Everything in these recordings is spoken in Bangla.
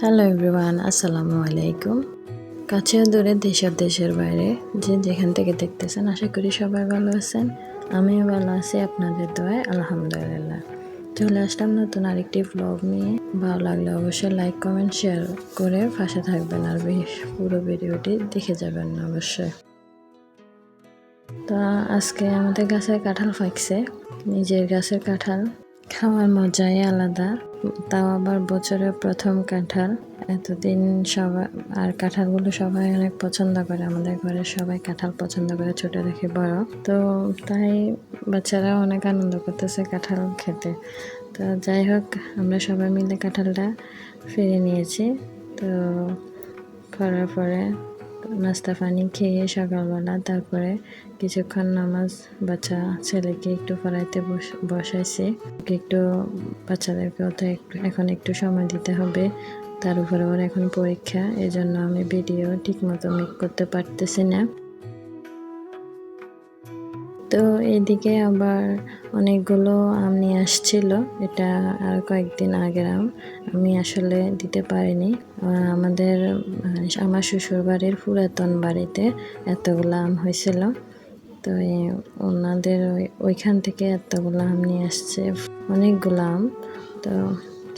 হ্যালো এভরিওয়ান, আসসালামু আলাইকুম। কাছে ও দূরে, দেশ ও দেশের বাইরে যে যেখান থেকে দেখতেছেন, আশা করি সবাই ভালো আছেন। আমিও ভালো আছি আপনাদের দোয়ায়, আলহামদুলিল্লাহ। চলে আসলাম নতুন আরেকটি ব্লগ নিয়ে। ভালো লাগলে অবশ্যই লাইক, কমেন্ট, শেয়ার করে পাশে থাকবেন, আর পুরো ভিডিওটি দেখে যাবেন অবশ্যই। তো আজকে আমাদের গাছের কাঁঠাল পাকছে, নিজের গাছের কাঁঠাল খাওয়ার মজাই আলাদা, তাও আবার বছরের প্রথম কাঁঠাল। এতদিন সবাই আর কাঁঠালগুলো সবাই অনেক পছন্দ করে, আমাদের ঘরে সবাই কাঁঠাল পছন্দ করে, ছোট থেকে বড়। তো তাই বাচ্চারাও অনেক আনন্দ করতেছে কাঁঠাল খেতে। তো যাই হোক, আমরা সবাই মিলে কাঁঠালটা ফিরে নিয়েছি। তো করার পরে নাস্তা পানি খেয়ে সকালবেলা তারপরে কিছুক্ষণ নামাজ, বাচ্চা ছেলেকে একটু পড়াইতে বসাইছি। একটু বাচ্চাদেরকেও তো এখন একটু সময় দিতে হবে, তার উপরে ওর এখন পরীক্ষা, এজন্য আমি ভিডিও ঠিকমতো মেক করতে পারতেছি না। তো এদিকে আবার অনেকগুলো আম নিয়ে আসছিল, এটা আর কয়েকদিন আগের আম, আমি আসলে দিতে পারিনি। আমাদের আমার শ্বশুর বাড়ির পুরাতন বাড়িতে এতগুলো আম হয়েছিল, তো ওনাদের ওইখান থেকে এতগুলো আম নিয়ে আসছে, অনেকগুলো আম। তো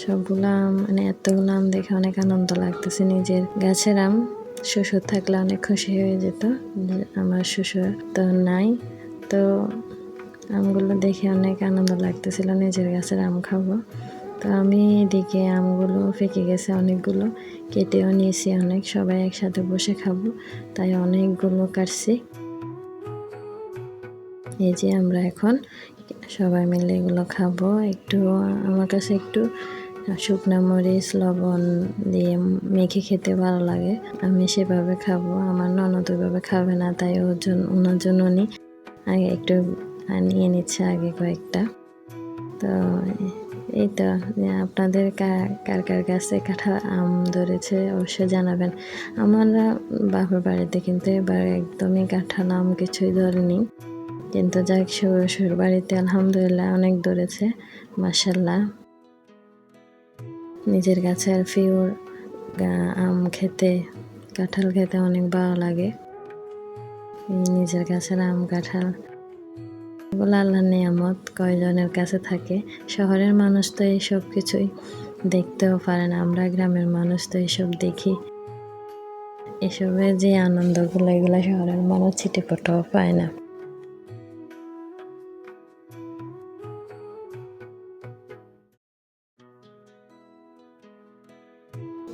সবগুলো আম মানে এতগুলো আম দেখে অনেক আনন্দ লাগতেছে। নিজের গাছের আম, শ্বশুর থাকলে অনেক খুশি হয়ে যেত, আমার শ্বশুর তো নাই। তো আমগুলো দেখে অনেক আনন্দ লাগতেছিল, নিজের গাছের আম খাবো। তো আমি এদিকে আমগুলো ফেঁকে গেছে অনেকগুলো, কেটেও নিয়েছি অনেক, সবাই একসাথে বসে খাবো, তাই অনেকগুলো কাটছি। এই যে আমরা এখন সবাই মিলে এগুলো খাবো। একটু আমার কাছে একটু শুকনো মরিচ, লবণ দিয়ে মেখে খেতে ভালো লাগে, আমি সেভাবে খাবো। আমার ননদ ওইভাবে খাবে না, তাই ওনার জন্য উনি আগে একটু নিয়ে নিচ্ছে আগে কয়েকটা। তো এই তো, আপনাদের কার কার কাছে কাঁঠাল আম ধরেছে অবশ্যই জানাবেন। আমরা বাপের বাড়িতে কিন্তু এবার একদমই কাঁঠাল আম কিছুই ধরেনি, কিন্তু যাক শ্বশুর বাড়িতে আলহামদুলিল্লাহ অনেক ধরেছে, মাশাল্লাহ। নিজের গাছের পিওর আম খেতে, কাঁঠাল খেতে অনেক ভালো লাগে। নিজের গাছের আম, কাঁঠাল এগুলো আল্লাহর নিয়ামত, কয়জনের কাছে থাকে। শহরের মানুষ তো এইসব কিছুই দেখতেও পারে না, আমরা গ্রামের মানুষ তো এইসব দেখি। এসবের যে আনন্দগুলো, এগুলো শহরের মানুষ ছিটেফোঁটাও পায় না।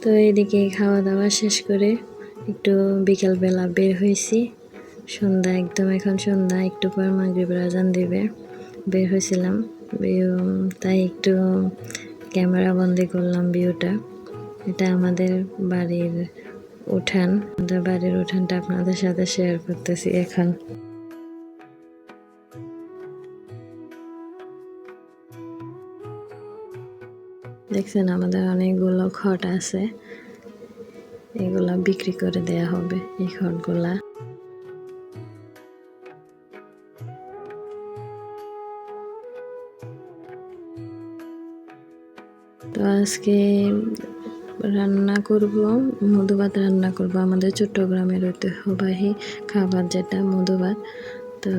তো এদিকে খাওয়া দাওয়া শেষ করে একটু বিকালবেলা বের হয়েছি, সন্ধ্যা একদম, এখন সন্ধ্যা, একটু পর মাগরিবের আজান দিবে। বের হয়েছিলাম, তাই একটু ক্যামেরা বন্দি করলাম ভিউটা। এটা আমাদের বাড়ির উঠান, আমাদের বাড়ির উঠানটা আপনাদের সাথে শেয়ার করতেছি এখন। দেখছেন আমাদের অনেকগুলো খড় আছে, এগুলা বিক্রি করে দেয়া হবে এই খড়গুলা। তো আজকে রান্না করব, মধুভাত রান্না করব, আমাদের চট্টগ্রামের ঐতিহ্যবাহী খাবার যেটা মধুভাত। তো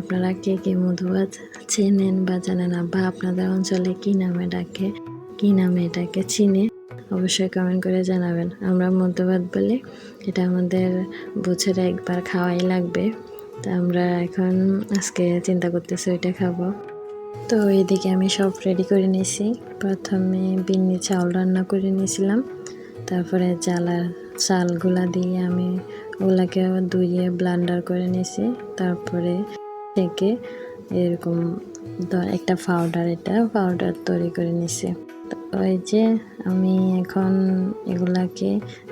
আপনারা কে কে মধুভাত চেনেন বা জানেন না, বা আপনাদের অঞ্চলে কি নামে ডাকে, কি নামে এটাকে চিনে, অবশ্যই কমেন্ট করে জানাবেন। আমরা মধুভাত বলি, এটা আমাদের বছরে একবার খাওয়াই লাগবে। তো আমরা এখন আজকে চিন্তা করতেছি ওইটা খাবো। তো এদিকে আমি সব রেডি করে নিয়েছি, প্রথমে বিন্নি চাউল রান্না করে নিয়েছিলাম, তারপরে চালগুলা দিয়ে আমি ওগুলাকে ধুয়ে ব্লান্ডার করে নিয়েছি, তারপরে থেকে এরকম একটা পাউডার তৈরি করে নিয়েছি। ওই যে আমি এখন এগুলাকে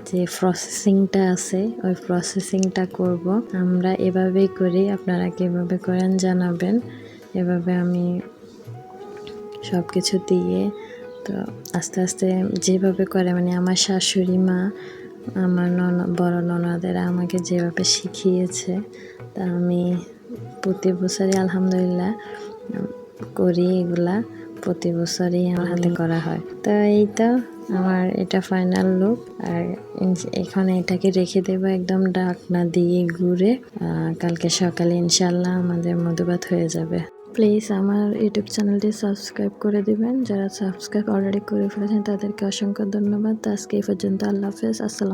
যে প্রসেসিংটা আছে, ওই প্রসেসিংটা করব। আমরা এভাবেই করি, আপনারা কীভাবে করেন জানাবেন। এভাবে আমি সব কিছু দিয়ে, তো আস্তে আস্তে যেভাবে করে, মানে আমার শাশুড়ি মা, আমার বড় ননদেরা আমাকে যেভাবে শিখিয়েছে, তা আমি প্রতি বছরই আলহামদুলিল্লাহ করি এগুলা। প্রতি বছরই আমার হাতে করা হয়। তো এই তো আমার এটা ফাইনাল লুক। আর এখানে এটাকে রেখে দেবো একদম ঢাকনা দিয়ে ঘুরে। কালকে সকালে ইনশাল্লাহ আমাদের মধুভাত হয়ে যাবে। প্লিজ আমার ইউটিউব চ্যানেলটি সাবস্ক্রাইব করে দিবেন। যারা সাবস্ক্রাইব অলরেডি করে ফেলেছেন তাদেরকে অসংখ্য ধন্যবাদ। আজকে এই পর্যন্ত। আল্লাহ হাফেজ। আসসালাম।